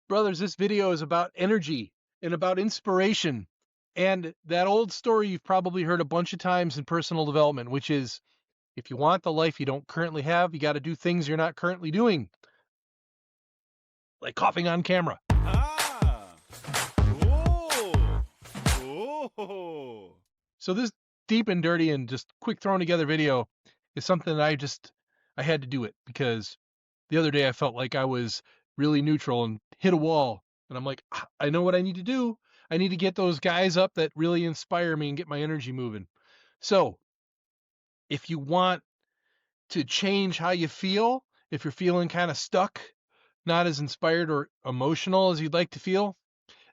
Brothers, this video is about energy and about inspiration. And that old story you've probably heard a bunch of times in personal development, which is if you want the life you don't currently have, you got to do things you're not currently doing, like coughing on camera. Ah. Oh. Oh. So this deep and dirty and just quick thrown together video is something that I had to do it because the other day I felt like I was really neutral and hit a wall. And I'm like, I know what I need to do. I need to get those guys up that really inspire me and get my energy moving. So if you want to change how you feel, if you're feeling kind of stuck, not as inspired or emotional as you'd like to feel,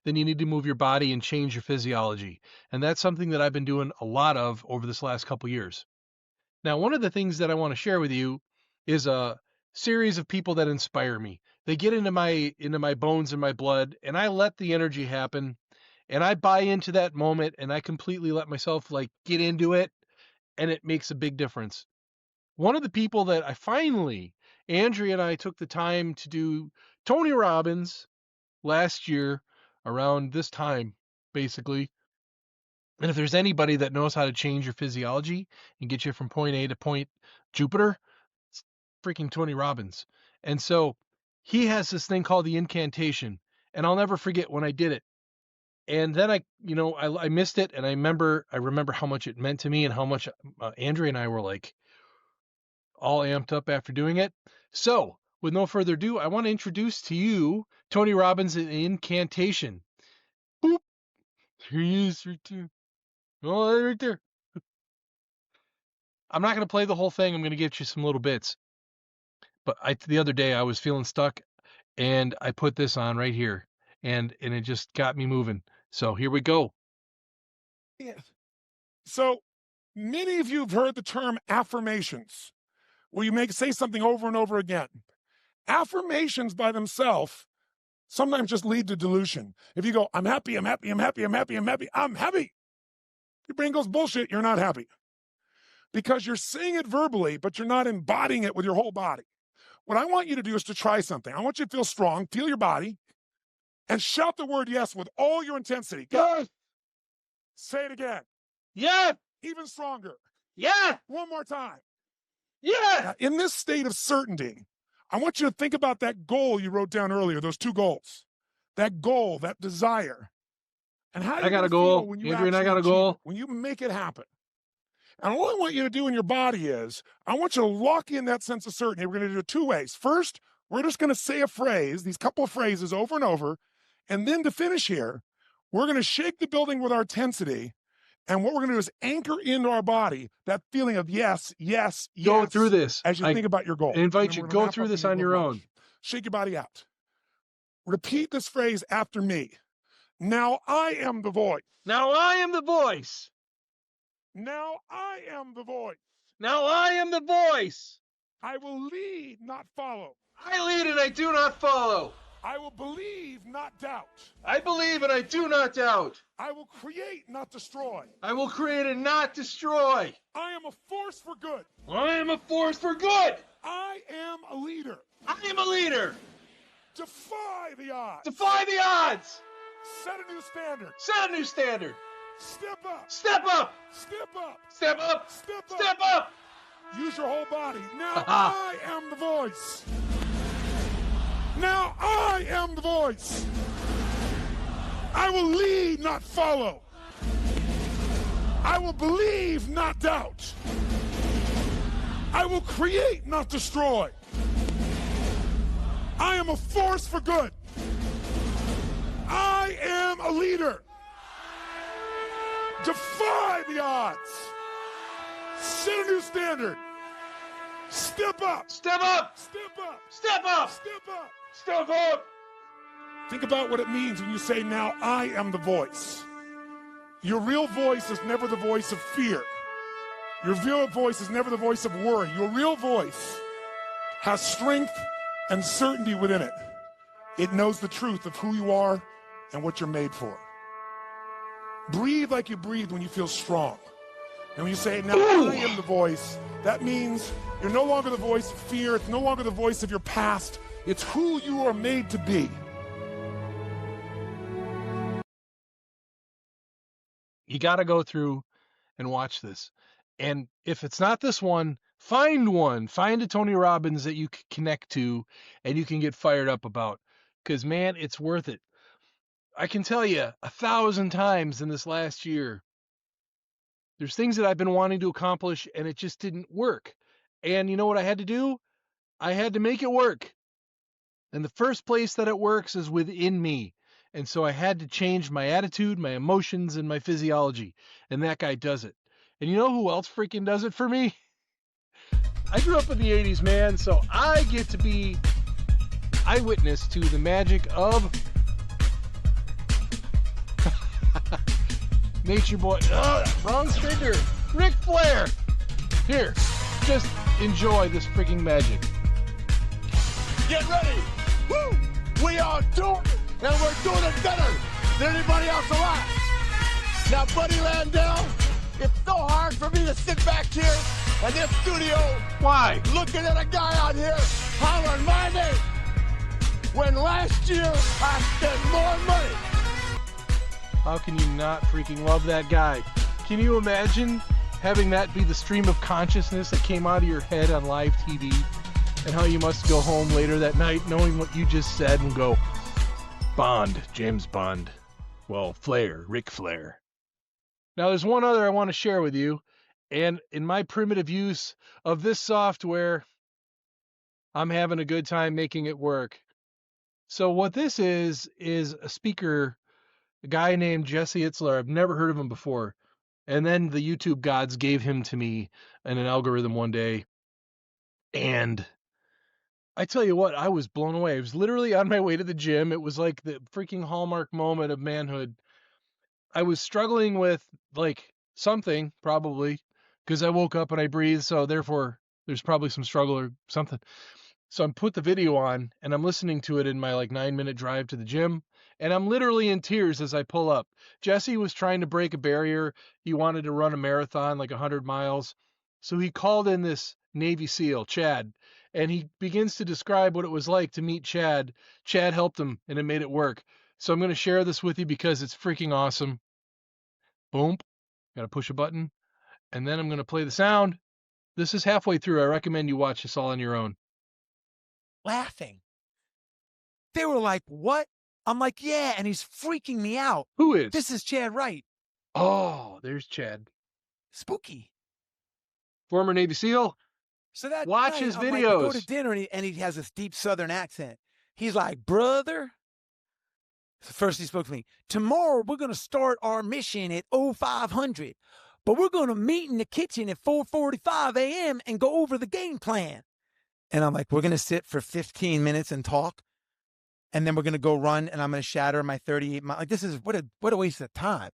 then you need to move your body and change your physiology. And that's something that I've been doing a lot of over this last couple years. Now, one of the things that I want to share with you is a series of people that inspire me. They get into my bones and my blood, and I let the energy happen, and I buy into that moment, and I completely let myself like get into it, and it makes a big difference. One of the people that Andrea and I took the time to do Tony Robbins last year around this time, basically. And if there's anybody that knows how to change your physiology and get you from point A to point Jupiter, it's freaking Tony Robbins. And so he has this thing called the incantation, and I'll never forget when I did it. And then I missed it, and I remember how much it meant to me and how much Andrea and I were like all amped up after doing it. So with no further ado, I want to introduce to you Tony Robbins' incantation. Boop. Here he is right there. Oh, right there. I'm not going to play the whole thing. I'm going to give you some little bits. But the other day I was feeling stuck, and I put this on right here, and it just got me moving. So here we go. Yeah. So many of you have heard the term affirmations, where you say something over and over again. Affirmations by themselves sometimes just lead to delusion. If you go, I'm happy, I'm happy, I'm happy, I'm happy, I'm happy, I'm happy. Your brain goes, bullshit, you're not happy. Because you're saying it verbally, but you're not embodying it with your whole body. What I want you to do is to try something. I want you to feel strong, feel your body, and shout the word yes with all your intensity. Go. Yes. Say it again. Yes. Even stronger. Yes. One more time. Yes. Now, in this state of certainty, I want you to think about that goal you wrote down earlier, those two goals. That goal, that desire. And how I got a goal. Andrea and I got a goal. When you make it happen. And all I want you to do in your body is, I want you to lock in that sense of certainty. We're going to do it two ways. First, we're just going to say a phrase, these couple of phrases over and over. And then to finish here, we're going to shake the building with our intensity. And what we're going to do is anchor into our body that feeling of yes, yes, yes. Go through this. As you think about your goal. I invite you, go through this on your own. Shake your body out. Repeat this phrase after me. Now I am the voice. Now I am the voice. Now I am the voice. Now I am the voice. I will lead, not follow. I lead and I do not follow. I will believe, not doubt. I believe and I do not doubt. I will create, not destroy. I will create and not destroy. I am a force for good. I am a force for good. I am a leader. I am a leader. Defy the odds. Defy the odds. Set a new standard. Set a new standard. Step up. Step up. Step up. Step up. Step up. Step up. Use your whole body. Now I am the voice. Now I am the voice. I will lead, not follow. I will believe, not doubt. I will create, not destroy. I am a force for good. I am a leader. Defy the odds. Set a new standard. Step up. Step up. Step up. Step up. Step up. Step up. Think about what it means when you say, now I am the voice. Your real voice is never the voice of fear. Your real voice is never the voice of worry. Your real voice has strength and certainty within it. It knows the truth of who you are and what you're made for. Breathe like you breathe when you feel strong. And when you say, now I am the voice, that means you're no longer the voice of fear. It's no longer the voice of your past. It's who you are made to be. You got to go through and watch this. And if it's not this one, find one. Find a Tony Robbins that you can connect to and you can get fired up about. Because, man, it's worth it. I can tell you 1,000 times in this last year, there's things that I've been wanting to accomplish and it just didn't work. And you know what I had to do? I had to make it work. And the first place that it works is within me. And so I had to change my attitude, my emotions, and my physiology. And that guy does it. And you know who else freaking does it for me? I grew up in the 80s, man, so I get to be eyewitness to the magic of Nature Boy. Wrong finger. Ric Flair. Here, just enjoy this freaking magic. Get ready. Woo! We are doing it, and we're doing it better than anybody else alive. Now, Buddy Landell, it's so hard for me to sit back here in this studio. Why? Looking at a guy out here hollering my name when last year I spent more money. How can you not freaking love that guy? Can you imagine having that be the stream of consciousness that came out of your head on live TV? And how you must go home later that night knowing what you just said and go, Bond, James Bond. Well, Flair, Ric Flair. Now, there's one other I want to share with you. And in my primitive use of this software, I'm having a good time making it work. So what this is a speaker, a guy named Jesse Itzler. I've never heard of him before. And then the YouTube gods gave him to me in an algorithm one day. And I tell you what, I was blown away. I was literally on my way to the gym. It was like the freaking hallmark moment of manhood. I was struggling with like something probably because I woke up and I breathed. So therefore there's probably some struggle or something. So I put the video on and I'm listening to it in my like 9-minute drive to the gym. And I'm literally in tears as I pull up. Jesse was trying to break a barrier. He wanted to run a marathon, like 100 miles. So he called in this Navy SEAL, Chad, and he begins to describe what it was like to meet Chad. Chad helped him and it made it work. So I'm going to share this with you because it's freaking awesome. Boom. Got to push a button. And then I'm going to play the sound. This is halfway through. I recommend you watch this all on your own. Laughing. They were like, what? I'm like, yeah, and he's freaking me out. Who is? This is Chad Wright. Oh, there's Chad. Spooky. Former Navy SEAL. So that watch night, his I'm like, we videos. go to dinner and he has this deep Southern accent. He's like, brother. So first he spoke to me. Tomorrow we're going to start our mission at 0500, but we're going to meet in the kitchen at 4:45 a.m. and go over the game plan. And I'm like, we're going to sit for 15 minutes and talk. And then we're going to go run and I'm going to shatter my 38 miles. Like, this is what a waste of time.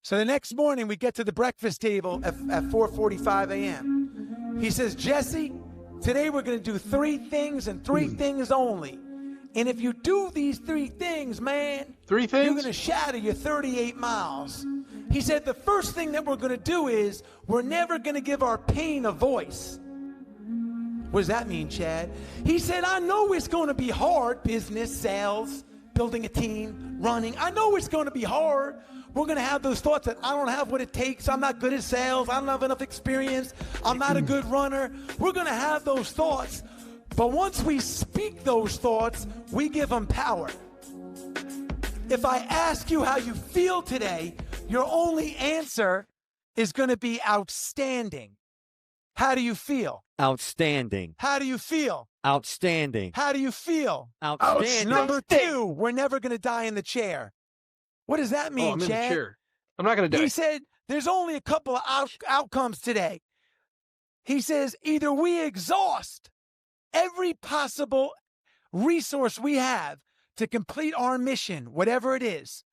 So the next morning we get to the breakfast table at 4:45 a.m. He says, Jesse, today we're going to do 3 things and 3 things only. And if you do these 3 things, man, 3 things? you're going to shatter your 38 miles. He said, the first thing that we're going to do is we're never going to give our pain a voice. What does that mean, Chad? He said, I know it's going to be hard, business, sales, building a team, running. I know it's going to be hard. We're going to have those thoughts that I don't have what it takes. I'm not good at sales. I don't have enough experience. I'm not a good runner. We're going to have those thoughts. But once we speak those thoughts, we give them power. If I ask you how you feel today, your only answer is going to be outstanding. How do you feel? Outstanding. How do you feel? Outstanding. How do you feel? Outstanding. Number 2, we're never going to die in the chair. What does that mean, I'm in Chad? the chair. I'm not going to die. He said, there's only a couple of outcomes today. He says, either we exhaust every possible resource we have to complete our mission, whatever it is,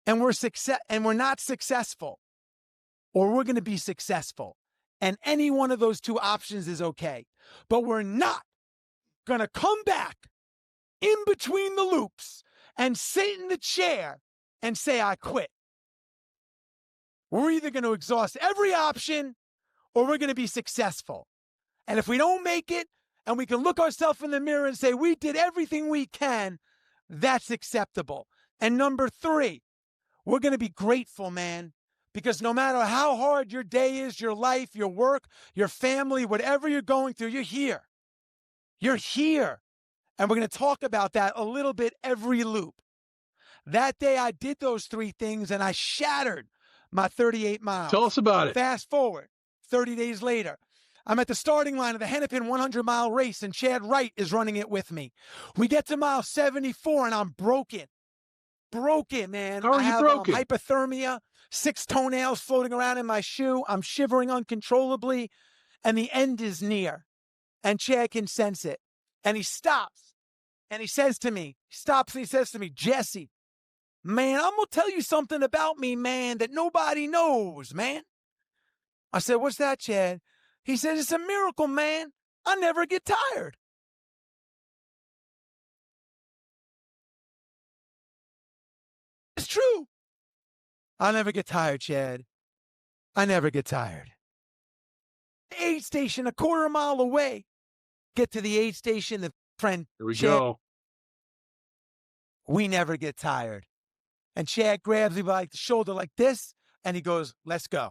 and we're not successful, or we're going to be successful. And any one of those 2 options is okay. But we're not going to come back in between the loops and sit in the chair and say, I quit. We're either going to exhaust every option or we're going to be successful. And if we don't make it and we can look ourselves in the mirror and say, we did everything we can, that's acceptable. And number 3, we're going to be grateful, man. Because no matter how hard your day is, your life, your work, your family, whatever you're going through, you're here. You're here. And we're going to talk about that a little bit every loop. That day I did those 3 things and I shattered my 38 miles. Tell us about it. Fast forward, 30 days later, I'm at the starting line of the Hennepin 100-mile race and Chad Wright is running it with me. We get to mile 74 and I'm broken. Broken, man. How are you broken? Hypothermia, 6 toenails floating around in my shoe. I'm shivering uncontrollably and the end is near. And Chad can sense it. And he stops and he says to me, Jesse, man, I'm going to tell you something about me, man, that nobody knows, man. I said, what's that, Chad? He said, it's a miracle, man. I never get tired. It's true. I never get tired, Chad. I never get tired. Aid station a quarter mile away. Get to the aid station, the friend. Here we Chad, go. we never get tired. And Chad grabs me by the shoulder like this, and he goes, let's go.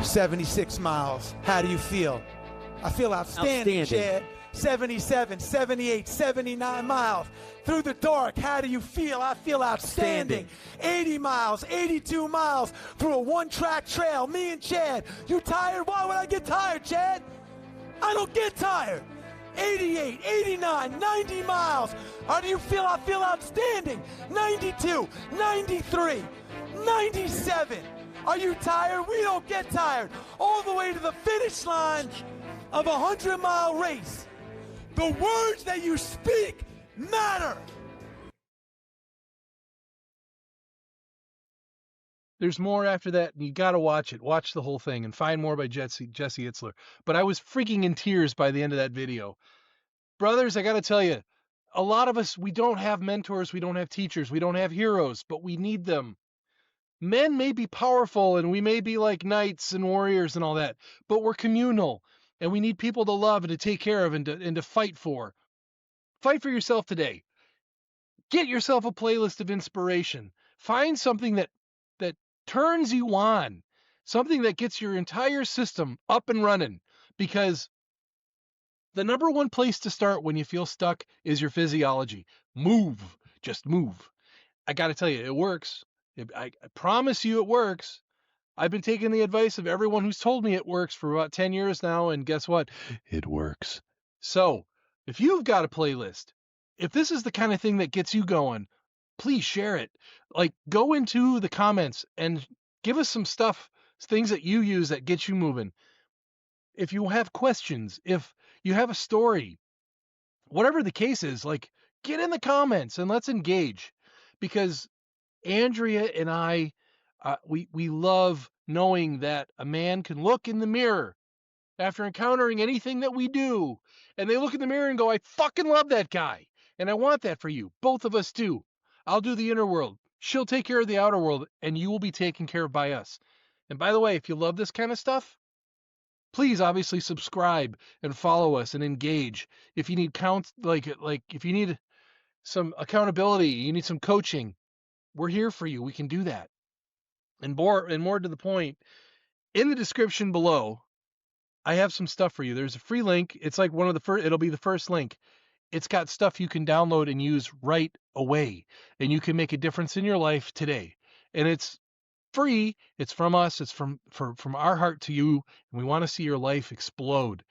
76 miles. How do you feel? I feel outstanding, Chad. 77, 78, 79 miles. Through the dark, how do you feel? I feel outstanding. 80 miles, 82 miles through a one-track trail. Me and Chad. You tired? Why would I get tired, Chad? I don't get tired. 88, 89, 90 miles. How do you feel? I feel outstanding. 92, 93, 97. Are you tired? We don't get tired. All the way to the finish line of a 100-mile race. The words that you speak matter. There's more after that, and you got to watch it. Watch the whole thing and find more by Jesse Itzler. But I was freaking in tears by the end of that video. Brothers, I got to tell you, a lot of us, we don't have mentors, we don't have teachers, we don't have heroes, but we need them. Men may be powerful, and we may be like knights and warriors and all that, but we're communal, and we need people to love and to take care of and to fight for. Fight for yourself today. Get yourself a playlist of inspiration. Find something that turns you on, something that gets your entire system up and running, because the number one place to start when you feel stuck is your physiology. Move. Just move. I got to tell you, it works. I promise you it works. I've been taking the advice of everyone who's told me it works for about 10 years now, and guess what? It works. So, if you've got a playlist, if this is the kind of thing that gets you going, please share it. Like, go into the comments and give us some stuff, things that you use that get you moving. If you have questions, if you have a story, whatever the case is, like, get in the comments and let's engage. Because Andrea and I, we love knowing that a man can look in the mirror after encountering anything that we do, and they look in the mirror and go, I fucking love that guy, and I want that for you. Both of us do. I'll do the inner world. She'll take care of the outer world, and you will be taken care of by us. And by the way, if you love this kind of stuff, please obviously subscribe and follow us and engage. If you need like if you need some accountability, you need some coaching, we're here for you. We can do that. And more to the point, in the description below, I have some stuff for you. There's a free link. It's like one of the first, it'll be the first link. It's got stuff you can download and use right away. And you can make a difference in your life today. And it's free. It's from us. It's from our heart to you. And we want to see your life explode.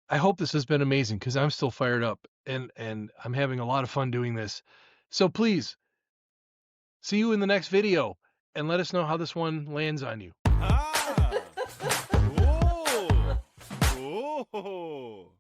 I hope this has been amazing, because I'm still fired up and I'm having a lot of fun doing this. So please, see you in the next video and let us know how this one lands on you. Ah. Whoa. Whoa.